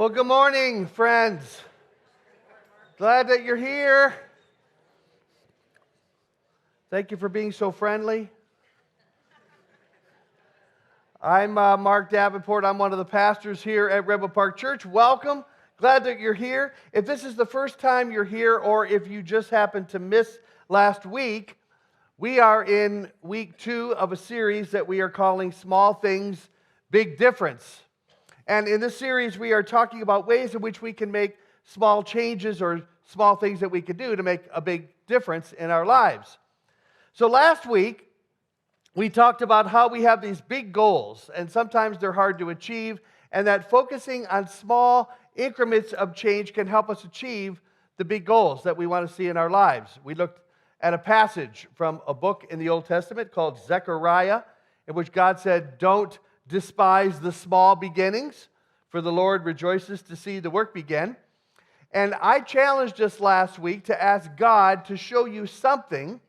Well, good morning, friends. Glad that you're here. Thank you for being so friendly. I'm Mark Davenport. I'm one of the pastors here at Redwood Park Church. Welcome. Glad that you're here. If this is the first time you're here, or if you just happened to miss last week, we are in week 2 of a series that we are calling Small Things, Big Difference. And in this series, we are talking about ways in which we can make small changes or small things that we can do to make a big difference in our lives. So last week, we talked about how we have these big goals, and sometimes they're hard to achieve, and that focusing on small increments of change can help us achieve the big goals that we want to see in our lives. We looked at a passage from a book in the Old Testament called Zechariah, in which God said, "Don't despise the small beginnings, for the Lord rejoices to see the work begin." And I challenged us last week to ask God to show you something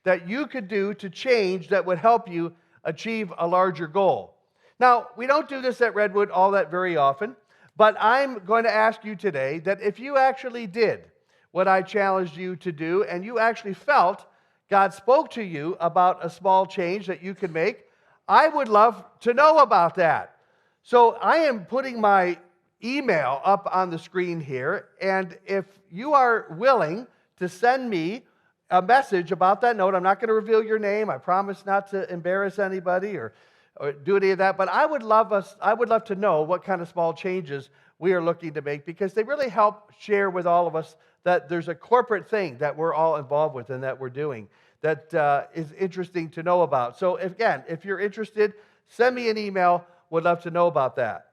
that you could do to change that would help you achieve a larger goal. Now, we don't do this at Redwood all that very often, but I'm going to ask you today that if you actually did what I challenged you to do, and you actually felt God spoke to you about a small change that you could make, I would love to know about that. So I am putting my email up on the screen here, and if you are willing to send me a message about that note, I'm not going to reveal your name. I promise not to embarrass anybody or do any of that, but I would love to know what kind of small changes we are looking to make, because they really help share with all of us that there's a corporate thing that we're all involved with and that we're doing that is interesting to know about. So if you're interested, send me an email. Would love to know about that.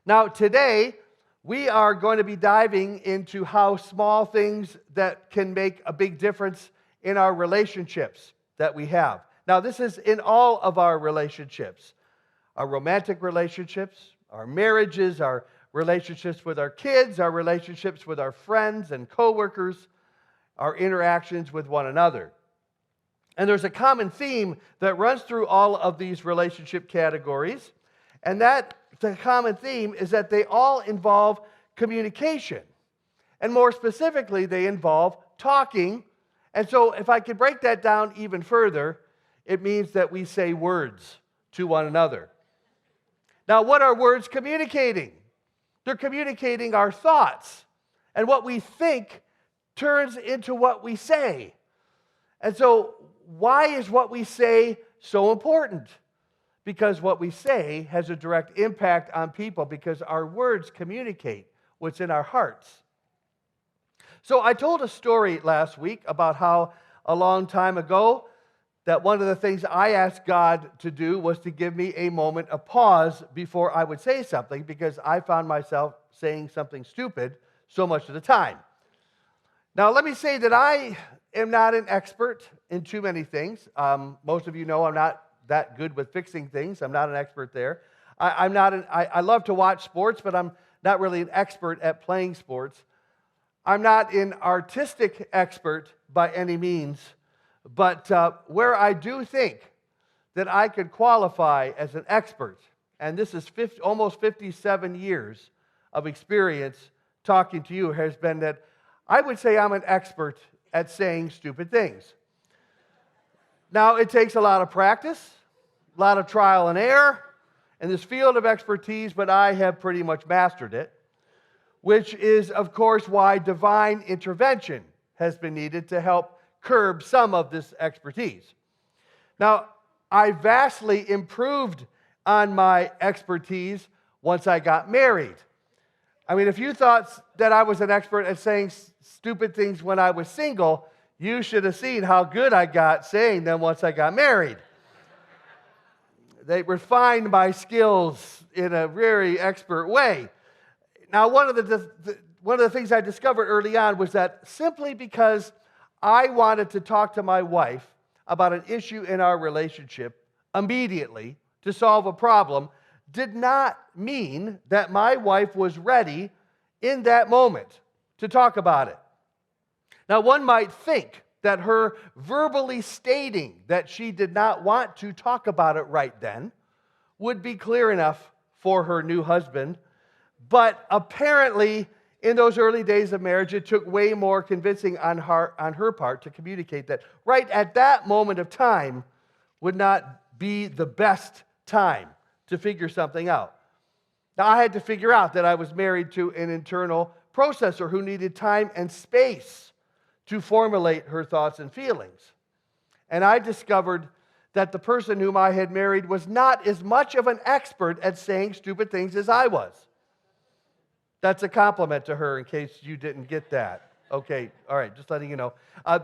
Now, today, we are going to be diving into how small things that can make a big difference in our relationships that we have. Now, this is in all of our relationships, our romantic relationships, our marriages, our relationships with our kids, our relationships with our friends and coworkers, our interactions with one another. And there's a common theme that runs through all of these relationship categories, and the common theme is that they all involve communication. And more specifically, they involve talking. And so if I could break that down even further, it means that we say words to one another. Now, what are words communicating? They're communicating our thoughts. And what we think turns into what we say. And so, why is what we say so important? Because what we say has a direct impact on people, because our words communicate what's in our hearts. So I told a story last week about how a long time ago that one of the things I asked God to do was to give me a moment of pause before I would say something, because I found myself saying something stupid so much of the time. Now, let me say that I am not an expert in too many things. Most of you know I'm not that good with fixing things. I'm not an expert there. I love to watch sports, but I'm not really an expert at playing sports. I'm not an artistic expert by any means, but where I do think that I could qualify as an expert, and this is almost 57 years of experience talking to you, has been that I would say I'm an expert at saying stupid things. Now, it takes a lot of practice, a lot of trial and error in this field of expertise, but I have pretty much mastered it, which is, of course, why divine intervention has been needed to help curb some of this expertise. Now, I vastly improved on my expertise once I got married. I mean, if you thought that I was an expert at saying stupid things when I was single, you should have seen how good I got saying them once I got married. They refined my skills in a very expert way. Now, one of the things I discovered early on was that simply because I wanted to talk to my wife about an issue in our relationship immediately to solve a problem did not mean that my wife was ready in that moment to talk about it. Now, one might think that her verbally stating that she did not want to talk about it right then would be clear enough for her new husband, But apparently, in those early days of marriage, it took way more convincing on her part to communicate that right at that moment of time would not be the best time to figure something out. Now, I had to figure out that I was married to an internal processor who needed time and space to formulate her thoughts and feelings. And I discovered that the person whom I had married was not as much of an expert at saying stupid things as I was. That's a compliment to her in case you didn't get that. Okay, all right, just letting you know.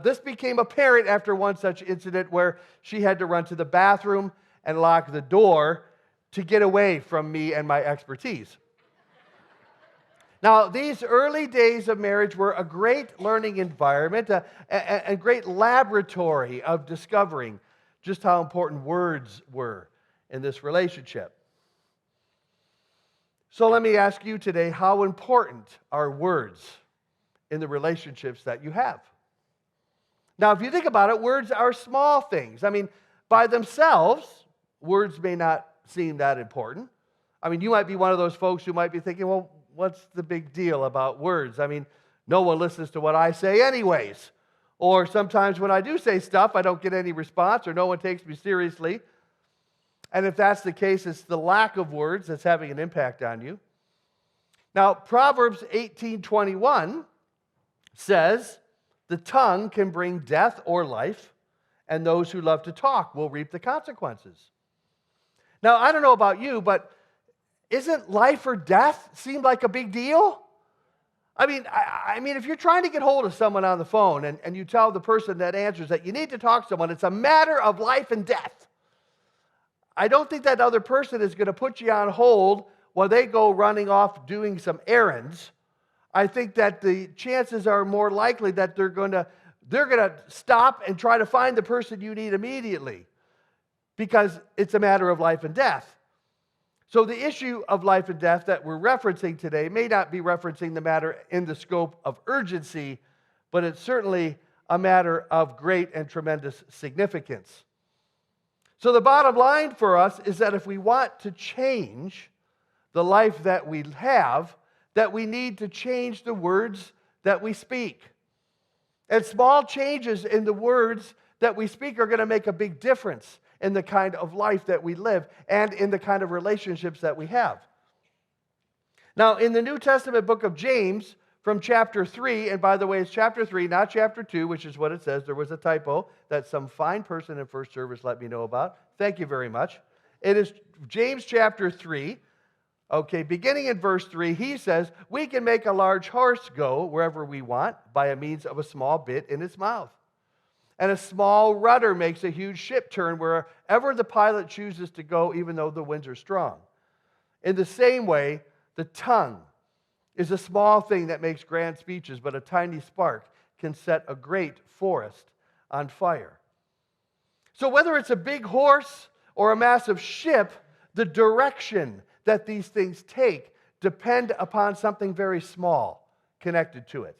This became apparent after one such incident where she had to run to the bathroom and lock the door to get away from me and my expertise. Now, these early days of marriage were a great learning environment, a great laboratory of discovering just how important words were in this relationship. So let me ask you today, how important are words in the relationships that you have? Now, if you think about it, words are small things. I mean, by themselves, words may not seem that important. I mean, you might be one of those folks who might be thinking, well, what's the big deal about words? I mean, no one listens to what I say anyways. Or sometimes when I do say stuff, I don't get any response or no one takes me seriously. And if that's the case, it's the lack of words that's having an impact on you. Now, Proverbs 18:21 says, the tongue can bring death or life, and those who love to talk will reap the consequences. Now, I don't know about you, but isn't life or death seem like a big deal? I mean, if you're trying to get hold of someone on the phone and you tell the person that answers that you need to talk to someone, it's a matter of life and death. I don't think that other person is going to put you on hold while they go running off doing some errands. I think that the chances are more likely that they're going to stop and try to find the person you need immediately because it's a matter of life and death. So the issue of life and death that we're referencing today may not be referencing the matter in the scope of urgency, but it's certainly a matter of great and tremendous significance. So the bottom line for us is that if we want to change the life that we have, that we need to change the words that we speak. And small changes in the words that we speak are going to make a big difference in the kind of life that we live and in the kind of relationships that we have. Now, in the New Testament book of James, from chapter 3, and by the way, it's chapter 3, not chapter 2, which is what it says. There was a typo that some fine person in first service let me know about. Thank you very much. It is James chapter 3. Okay, beginning in verse 3, he says, we can make a large horse go wherever we want by a means of a small bit in its mouth. And a small rudder makes a huge ship turn wherever the pilot chooses to go, even though the winds are strong. In the same way, the tongue is a small thing that makes grand speeches, but a tiny spark can set a great forest on fire. So whether it's a big horse or a massive ship, the direction that these things take depend upon something very small connected to it.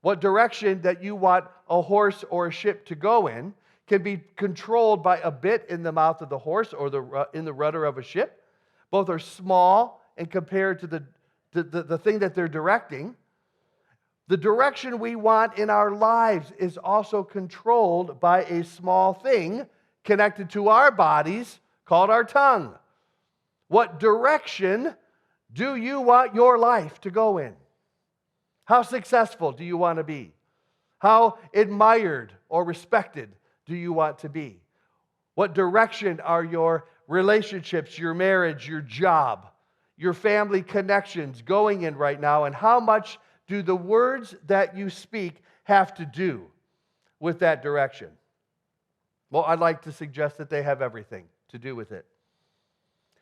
What direction that you want a horse or a ship to go in can be controlled by a bit in the mouth of the horse or in the rudder of a ship. Both are small and compared to the thing that they're directing. The direction we want in our lives is also controlled by a small thing connected to our bodies called our tongue. What direction do you want your life to go in? How successful do you want to be? How admired or respected do you want to be? What direction are your relationships, your marriage, your job, your family connections going in right now? And how much do the words that you speak have to do with that direction? Well, I'd like to suggest that they have everything to do with it.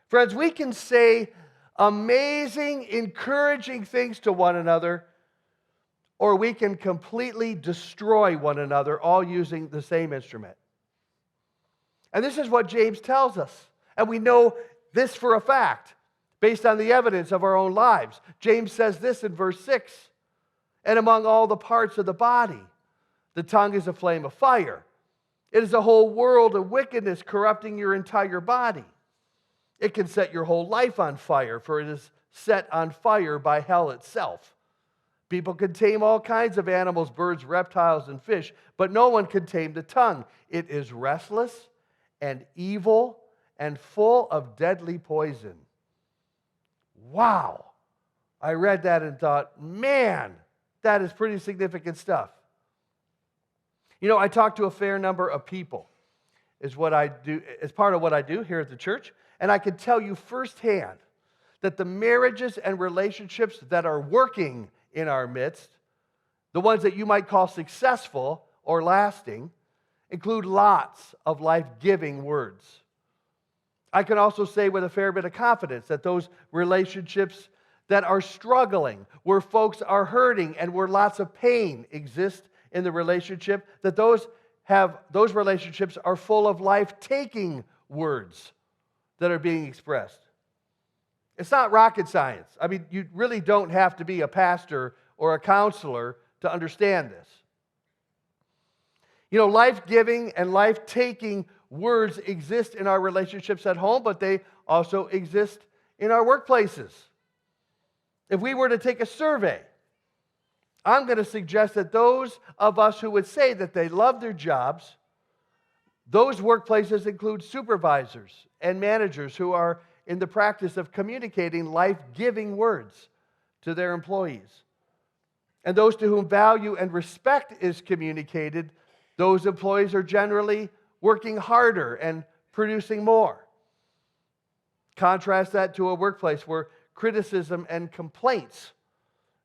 Friends, we can say amazing, encouraging things to one another, or we can completely destroy one another, all using the same instrument. And this is what James tells us. And we know this for a fact, based on the evidence of our own lives. James says this in verse 6, and among all the parts of the body, the tongue is a flame of fire. It is a whole world of wickedness corrupting your entire body. It can set your whole life on fire, for it is set on fire by hell itself. People can tame all kinds of animals, birds, reptiles, and fish, but no one can tame the tongue. It is restless and evil and full of deadly poison. Wow. I read that and thought, man, that is pretty significant stuff. You know, I talk to a fair number of people, is what I do, as part of what I do here at the church, and I can tell you firsthand that the marriages and relationships that are working in our midst, the ones that you might call successful or lasting, include lots of life-giving words. I can also say with a fair bit of confidence that those relationships that are struggling, where folks are hurting and where lots of pain exists in the relationship, that those relationships are full of life-taking words that are being expressed. It's not rocket science. I mean, you really don't have to be a pastor or a counselor to understand this. You know, life-giving and life-taking words exist in our relationships at home, but they also exist in our workplaces. If we were to take a survey, I'm going to suggest that those of us who would say that they love their jobs, those workplaces include supervisors and managers who are in the practice of communicating life-giving words to their employees. And those to whom value and respect is communicated, those employees are generally working harder and producing more. Contrast that to a workplace where criticism and complaints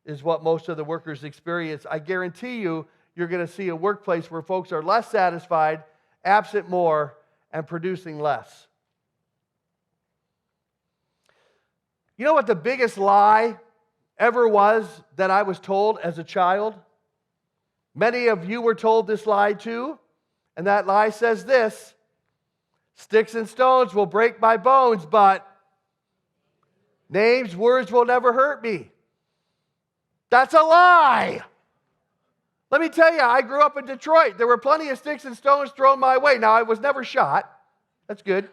is what most of the workers experience. I guarantee you, you're going to see a workplace where folks are less satisfied, absent more, and producing less. You know what the biggest lie ever was that I was told as a child? Many of you were told this lie too, and that lie says this: sticks and stones will break my bones, but names, words will never hurt me. That's a lie. Let me tell you, I grew up in Detroit. There were plenty of sticks and stones thrown my way. Now, I was never shot. That's good.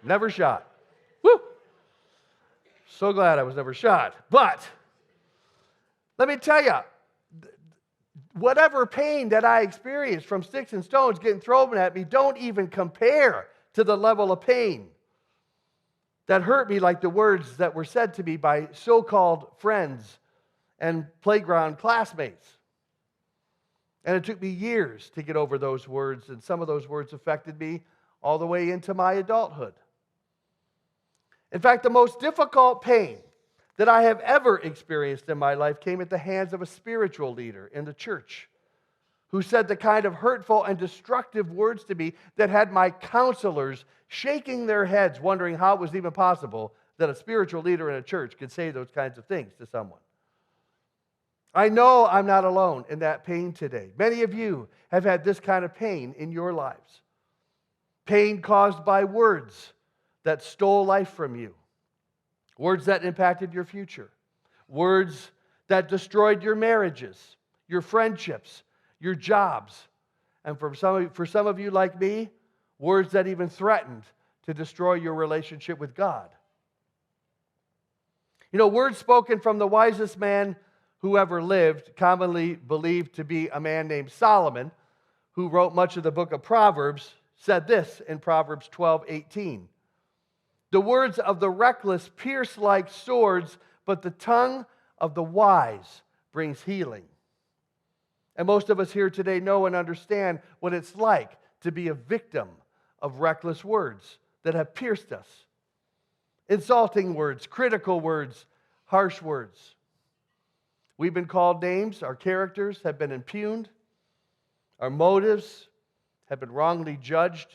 Never shot. Woo! So glad I was never shot. But let me tell you, whatever pain that I experienced from sticks and stones getting thrown at me don't even compare to the level of pain that hurt me like the words that were said to me by so-called friends and playground classmates. And it took me years to get over those words, and some of those words affected me all the way into my adulthood. In fact, the most difficult pain that I have ever experienced in my life came at the hands of a spiritual leader in the church who said the kind of hurtful and destructive words to me that had my counselors shaking their heads, wondering how it was even possible that a spiritual leader in a church could say those kinds of things to someone. I know I'm not alone in that pain today. Many of you have had this kind of pain in your lives. Pain caused by words that stole life from you. Words that impacted your future. Words that destroyed your marriages, your friendships, your jobs. And for some of you like me, words that even threatened to destroy your relationship with God. You know, words spoken from the wisest man who ever lived, commonly believed to be a man named Solomon, who wrote much of the book of Proverbs, said this in Proverbs 12:18. The words of the reckless pierce like swords, but the tongue of the wise brings healing. And most of us here today know and understand what it's like to be a victim of reckless words that have pierced us. Insulting words, critical words, harsh words. We've been called names, our characters have been impugned, our motives have been wrongly judged.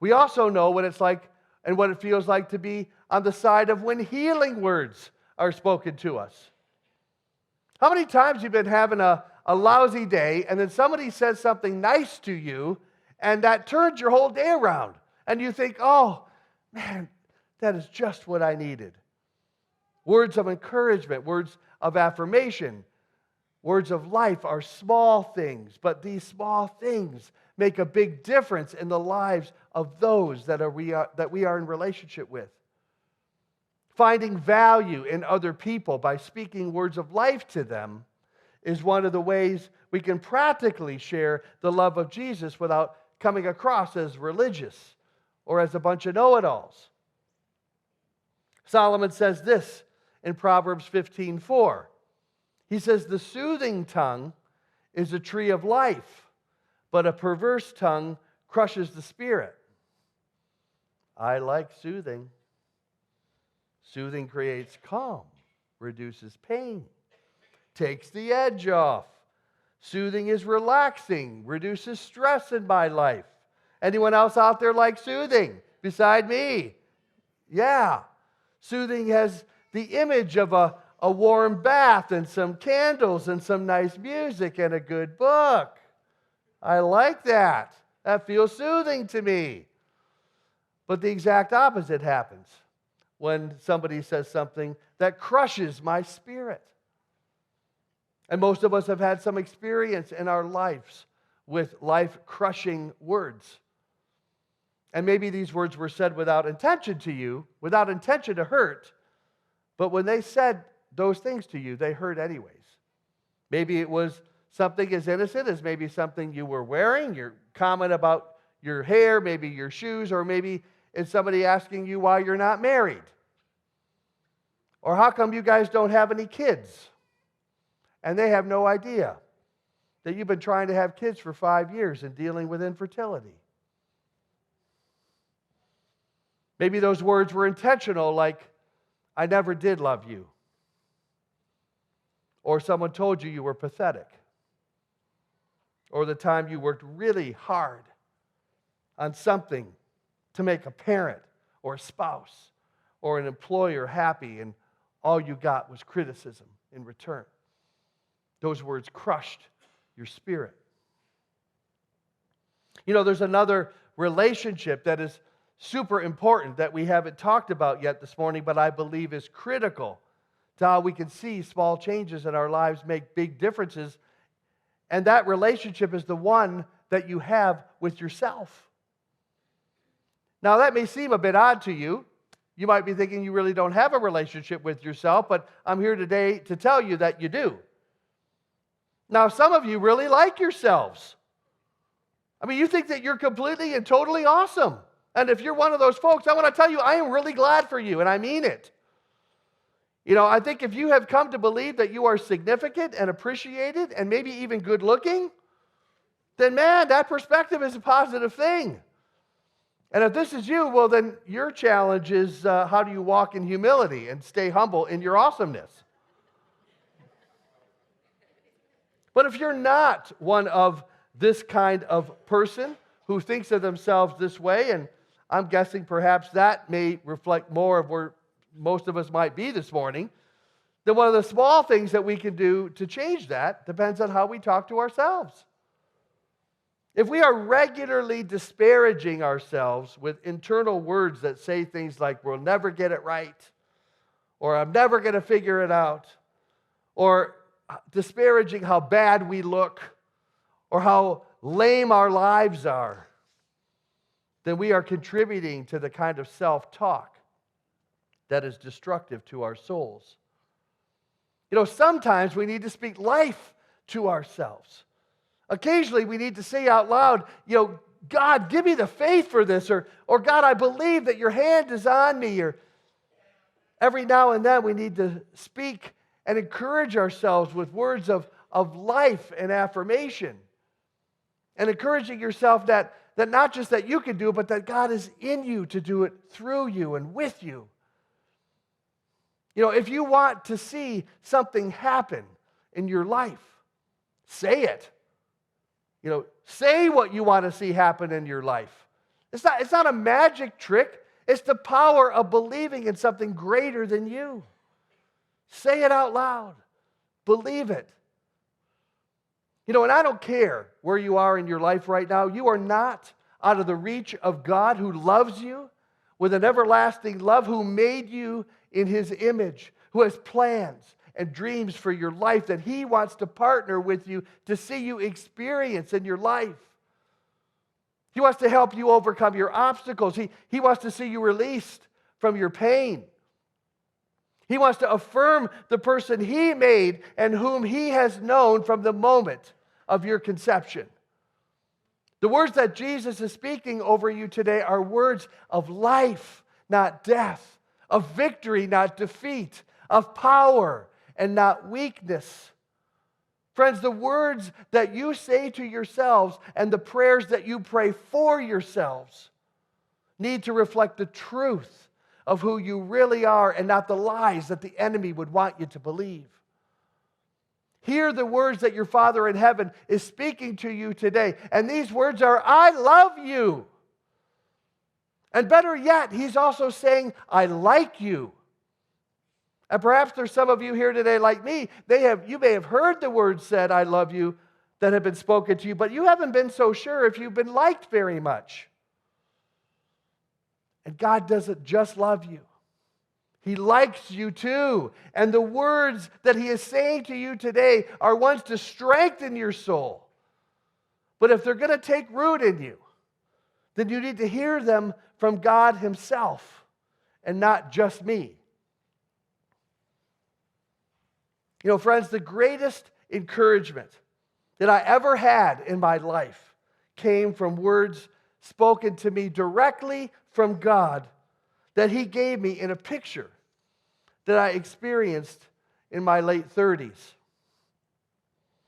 We also know what it's like and what it feels like to be on the side of when healing words are spoken to us. How many times you've been having a lousy day and then somebody says something nice to you and that turns your whole day around and you think, oh, man, that is just what I needed. Words of encouragement, words of affirmation, words of life are small things, but these small things make a big difference in the lives of those that we are in relationship with. Finding value in other people by speaking words of life to them is one of the ways we can practically share the love of Jesus without coming across as religious or as a bunch of know-it-alls. Solomon says this in Proverbs 15:4. He says, "The soothing tongue is a tree of life, but a perverse tongue crushes the spirit." I like soothing. Soothing creates calm, reduces pain, takes the edge off. Soothing is relaxing, reduces stress in my life. Anyone else out there like soothing beside me? Yeah. Soothing has the image of a warm bath and some candles and some nice music and a good book. I like that. That feels soothing to me. But the exact opposite happens when somebody says something that crushes my spirit. And most of us have had some experience in our lives with life-crushing words. And maybe these words were said without intention to you, without intention to hurt, but when they said those things to you, they hurt anyways. Maybe it was something as innocent as maybe something you were wearing, your comment about your hair, maybe your shoes, or maybe it's somebody asking you why you're not married. Or how come you guys don't have any kids? And they have no idea that you've been trying to have kids for 5 years and dealing with infertility. Maybe those words were intentional, like, "I never did love you." Or someone told you you were pathetic. Or the time you worked really hard on something to make a parent or a spouse or an employer happy, and all you got was criticism in return. Those words crushed your spirit. You know, there's another relationship that is super important that we haven't talked about yet this morning, but I believe is critical to how we can see small changes in our lives make big differences. And that relationship is the one that you have with yourself. Now, that may seem a bit odd to you. You might be thinking you really don't have a relationship with yourself, but I'm here today to tell you that you do. Now, some of you really like yourselves. I mean, you think that you're completely and totally awesome. And if you're one of those folks, I want to tell you, I am really glad for you, and I mean it. You know, I think if you have come to believe that you are significant and appreciated and maybe even good looking, then man, that perspective is a positive thing. And if this is you, well, then your challenge is how do you walk in humility and stay humble in your awesomeness? But if you're not one of this kind of person who thinks of themselves this way, and I'm guessing perhaps that may reflect more of where most of us might be this morning, then one of the small things that we can do to change that depends on how we talk to ourselves. If we are regularly disparaging ourselves with internal words that say things like, "We'll never get it right," or "I'm never going to figure it out," or disparaging how bad we look, or how lame our lives are, then we are contributing to the kind of self-talk that is destructive to our souls. You know, sometimes we need to speak life to ourselves. Occasionally we need to say out loud, you know, "God, give me the faith for this," or "God, I believe that your hand is on me," or every now and then we need to speak and encourage ourselves with words of life and affirmation. And encouraging yourself that not just that you can do it, but that God is in you to do it through you and with you. You know, if you want to see something happen in your life, say it. You know, say what you want to see happen in your life. It's not a magic trick. It's the power of believing in something greater than you. Say it out loud. Believe it. You know, and I don't care where you are in your life right now. You are not out of the reach of God, who loves you with an everlasting love, who made you in His image, who has plans and dreams for your life that He wants to partner with you to see you experience in your life. He wants to help you overcome your obstacles. He wants to see you released from your pain. He wants to affirm the person He made and whom He has known from the moment of your conception. The words that Jesus is speaking over you today are words of life, not death, of victory, not defeat, of power and not weakness. Friends, the words that you say to yourselves and the prayers that you pray for yourselves need to reflect the truth of who you really are and not the lies that the enemy would want you to believe. Hear the words that your Father in heaven is speaking to you today. And these words are, I love you. And better yet, He's also saying, I like you. And perhaps there's some of you here today like me. You may have heard the words said, I love you, that have been spoken to you, but you haven't been so sure if you've been liked very much. And God doesn't just love you. He likes you too. And the words that He is saying to you today are ones to strengthen your soul. But if they're going to take root in you, then you need to hear them from God Himself and not just me. You know, friends, the greatest encouragement that I ever had in my life came from words spoken to me directly from God that He gave me in a picture that I experienced in my late 30s.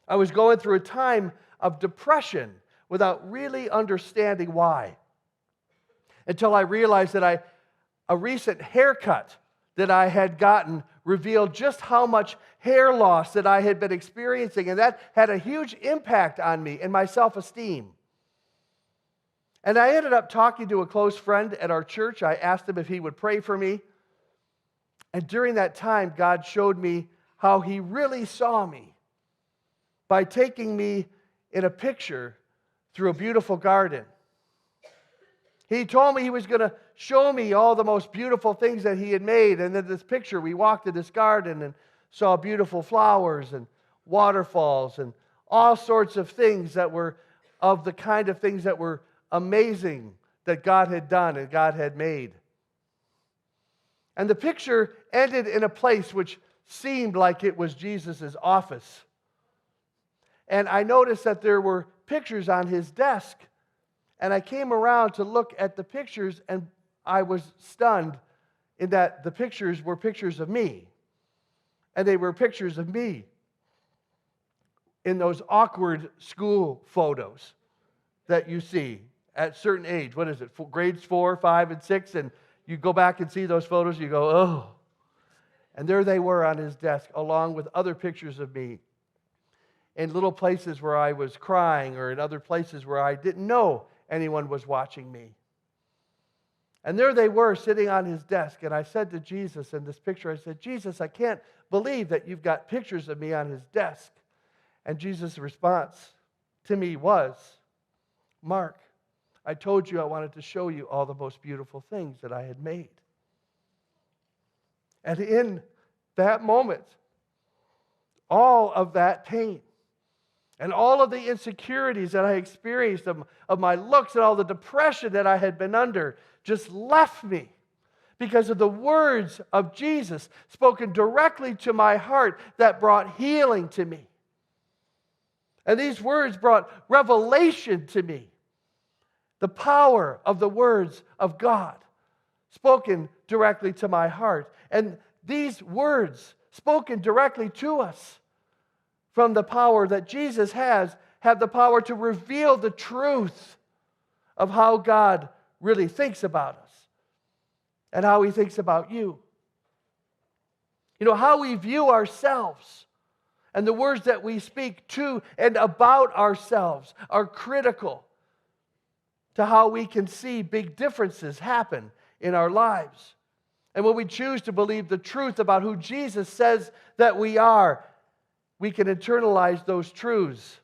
I was going through a time of depression without really understanding why. Until I realized that a recent haircut that I had gotten revealed just how much hair loss that I had been experiencing, and that had a huge impact on me and my self-esteem. And I ended up talking to a close friend at our church. I asked him if he would pray for me. And during that time, God showed me how He really saw me by taking me in a picture through a beautiful garden. He told me He was going to show me all the most beautiful things that He had made. And in this picture, we walked in this garden and saw beautiful flowers and waterfalls and all sorts of things that were of the kind of things that were amazing that God had done and God had made. And the picture ended in a place which seemed like it was Jesus' office. And I noticed that there were pictures on His desk. And I came around to look at the pictures, and I was stunned in that the pictures were pictures of me. And they were pictures of me in those awkward school photos that you see at certain age. What is it? Grades 4, 5, and 6, and you go back and see those photos, you go, oh. And there they were on his desk, along with other pictures of me in little places where I was crying or in other places where I didn't know anyone was watching me. And there they were sitting on his desk, and I said to Jesus in this picture, I said, Jesus, I can't believe that you've got pictures of me on his desk. And Jesus' response to me was, Mark, I told you I wanted to show you all the most beautiful things that I had made. And in that moment, all of that pain and all of the insecurities that I experienced of my looks and all the depression that I had been under just left me because of the words of Jesus spoken directly to my heart that brought healing to me. And these words brought revelation to me. The power of the words of God spoken directly to my heart. And these words spoken directly to us from the power that Jesus has have the power to reveal the truth of how God really thinks about us and how He thinks about you. You know, how we view ourselves and the words that we speak to and about ourselves are critical to how we can see big differences happen in our lives. And when we choose to believe the truth about who Jesus says that we are, we can internalize those truths.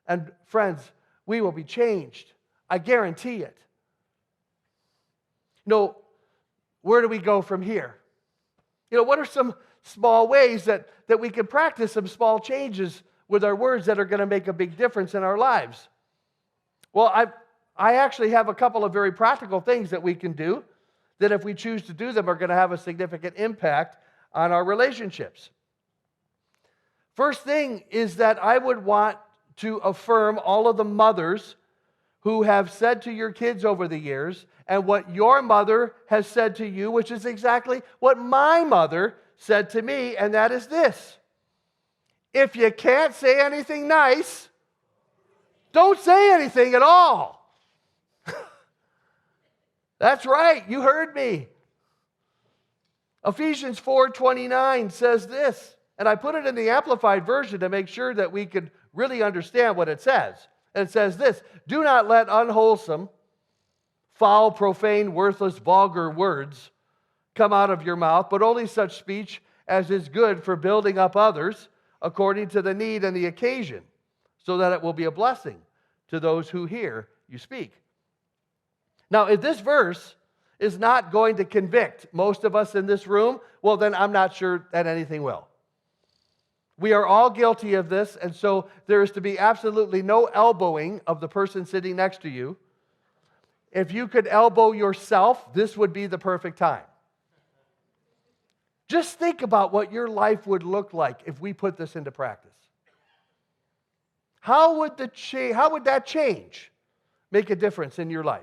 And friends, we will be changed. I guarantee it. You know, where do we go from here? You know, what are some small ways that we can practice some small changes with our words that are going to make a big difference in our lives? Well, I actually have a couple of very practical things that we can do that if we choose to do them are going to have a significant impact on our relationships. First thing is that I would want to affirm all of the mothers who have said to your kids over the years, and what your mother has said to you, which is exactly what my mother said to me, and that is this: if you can't say anything nice, don't say anything at all. That's right, you heard me. Ephesians 4:29 says this, and I put it in the Amplified Version to make sure that we could really understand what it says. And it says this: do not let unwholesome, foul, profane, worthless, vulgar words come out of your mouth, but only such speech as is good for building up others according to the need and the occasion, so that it will be a blessing to those who hear you speak. Now, if this verse is not going to convict most of us in this room, well, then I'm not sure that anything will. We are all guilty of this, and so there is to be absolutely no elbowing of the person sitting next to you. If you could elbow yourself, this would be the perfect time. Just think about what your life would look like if we put this into practice. How would that change make a difference in your life?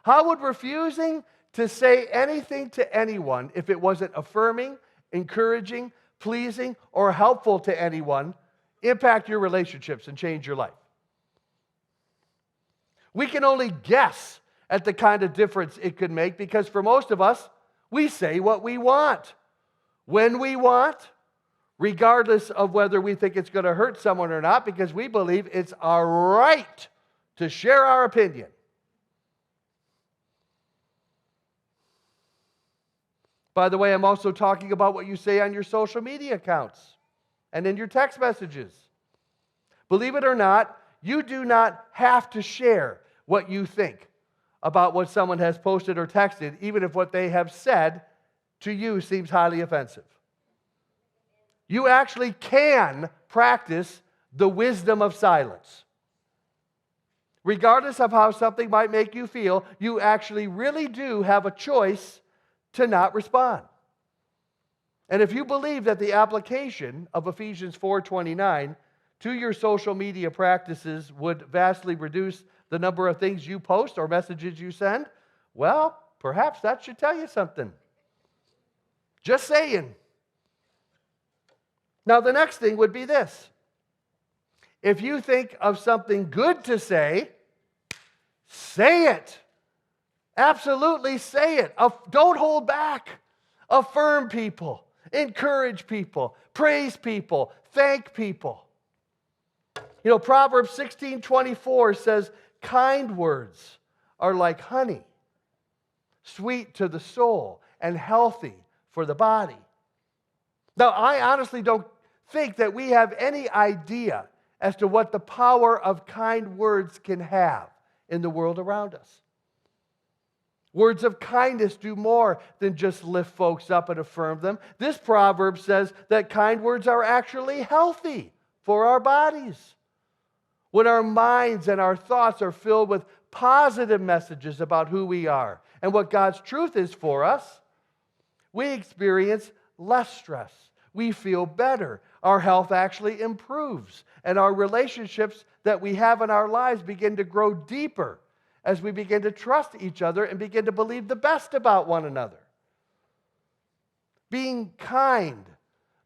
How would refusing to say anything to anyone, if it wasn't affirming, encouraging, pleasing, or helpful to anyone, impact your relationships and change your life? We can only guess at the kind of difference it could make, because for most of us, we say what we want, when we want, regardless of whether we think it's going to hurt someone or not, because we believe it's our right to share our opinion. By the way, I'm also talking about what you say on your social media accounts and in your text messages. Believe it or not, you do not have to share what you think about what someone has posted or texted, even if what they have said to you seems highly offensive. You actually can practice the wisdom of silence. Regardless of how something might make you feel, you actually really do have a choice to not respond. And if you believe that the application of Ephesians 4:29 to your social media practices would vastly reduce the number of things you post or messages you send, well, perhaps that should tell you something. Just saying. Now, the next thing would be this. If you think of something good to say it. Absolutely say it. Don't hold back. Affirm people. Encourage people. Praise people. Thank people. You know, Proverbs 16:24 says, kind words are like honey, sweet to the soul and healthy for the body. Now, I honestly don't think that we have any idea as to what the power of kind words can have in the world around us. Words of kindness do more than just lift folks up and affirm them. This proverb says that kind words are actually healthy for our bodies. When our minds and our thoughts are filled with positive messages about who we are and what God's truth is for us, we experience less stress. We feel better. Our health actually improves, and our relationships that we have in our lives begin to grow deeper as we begin to trust each other and begin to believe the best about one another. Being kind,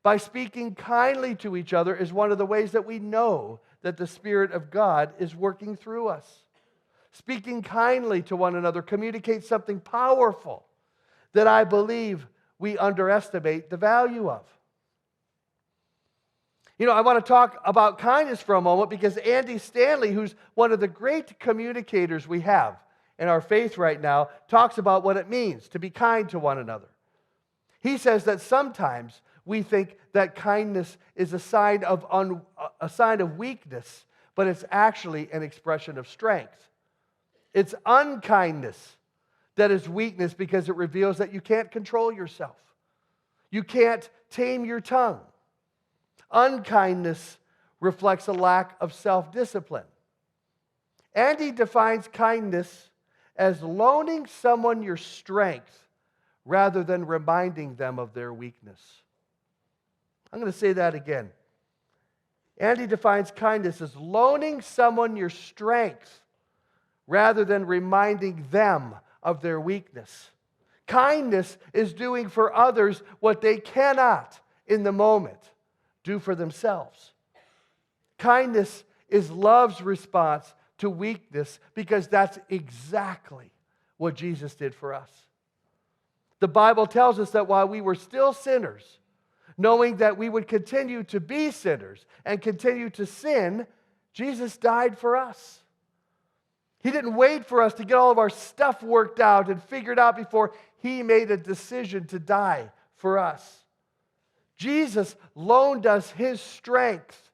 by speaking kindly to each other, is one of the ways that we know that the Spirit of God is working through us. Speaking kindly to one another communicates something powerful that I believe we underestimate the value of. You know, I want to talk about kindness for a moment because Andy Stanley, who's one of the great communicators we have in our faith right now, talks about what it means to be kind to one another. He says that sometimes we think that kindness is a sign of weakness, but it's actually an expression of strength. It's unkindness that is weakness because it reveals that you can't control yourself. You can't tame your tongue. Unkindness reflects a lack of self-discipline. And he defines kindness as loaning someone your strength rather than reminding them of their weakness. I'm going to say that again. Andy defines kindness as loaning someone your strength rather than reminding them of their weakness. Kindness is doing for others what they cannot in the moment do for themselves. Kindness is love's response to weakness because that's exactly what Jesus did for us. The Bible tells us that while we were still sinners, knowing that we would continue to be sinners and continue to sin, Jesus died for us. He didn't wait for us to get all of our stuff worked out and figured out before He made a decision to die for us. Jesus loaned us His strength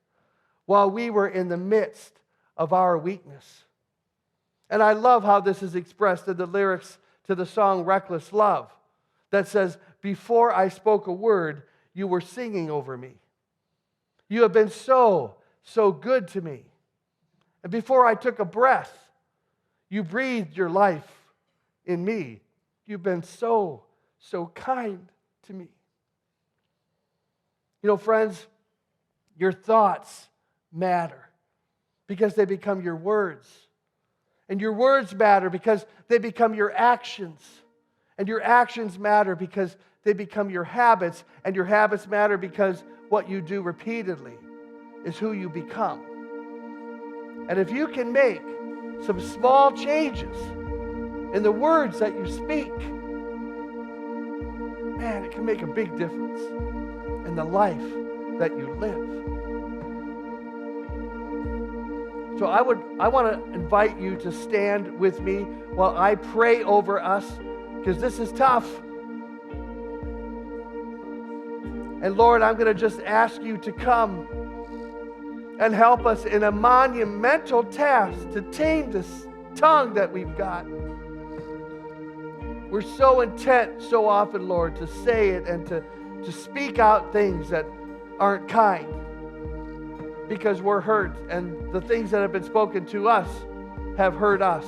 while we were in the midst of our weakness. And I love how this is expressed in the lyrics to the song Reckless Love that says, "Before I spoke a word, you were singing over me. You have been so, so good to me. And before I took a breath, you breathed your life in me. You've been so, so kind to me." You know, friends, your thoughts matter because they become your words. And your words matter because they become your actions. And your actions matter because they become your habits. And your habits matter because what you do repeatedly is who you become. And if you can make some small changes in the words that you speak, man, it can make a big difference in the life that you live. So I want to invite you to stand with me while I pray over us, because this is tough. And Lord, I'm going to just ask you to come and help us in a monumental task to tame this tongue that we've got. We're so intent so often, Lord, to say it and to speak out things that aren't kind because we're hurt, and the things that have been spoken to us have hurt us.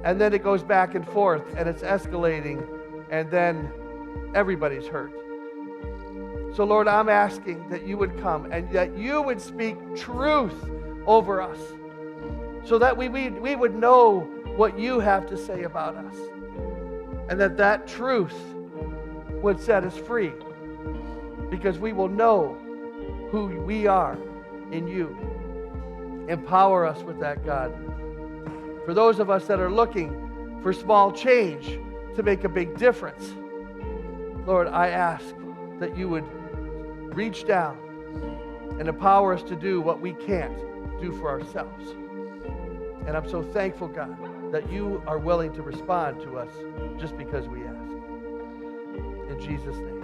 And then it goes back and forth, and it's escalating, and then everybody's hurt. So Lord, I'm asking that you would come and that you would speak truth over us so that we would know what you have to say about us, and that truth would set us free, because we will know who we are in you. Empower us with that, God. For those of us that are looking for small change to make a big difference, Lord, I ask that you would reach down and empower us to do what we can't do for ourselves. And I'm so thankful, God, that you are willing to respond to us just because we ask. In Jesus' name.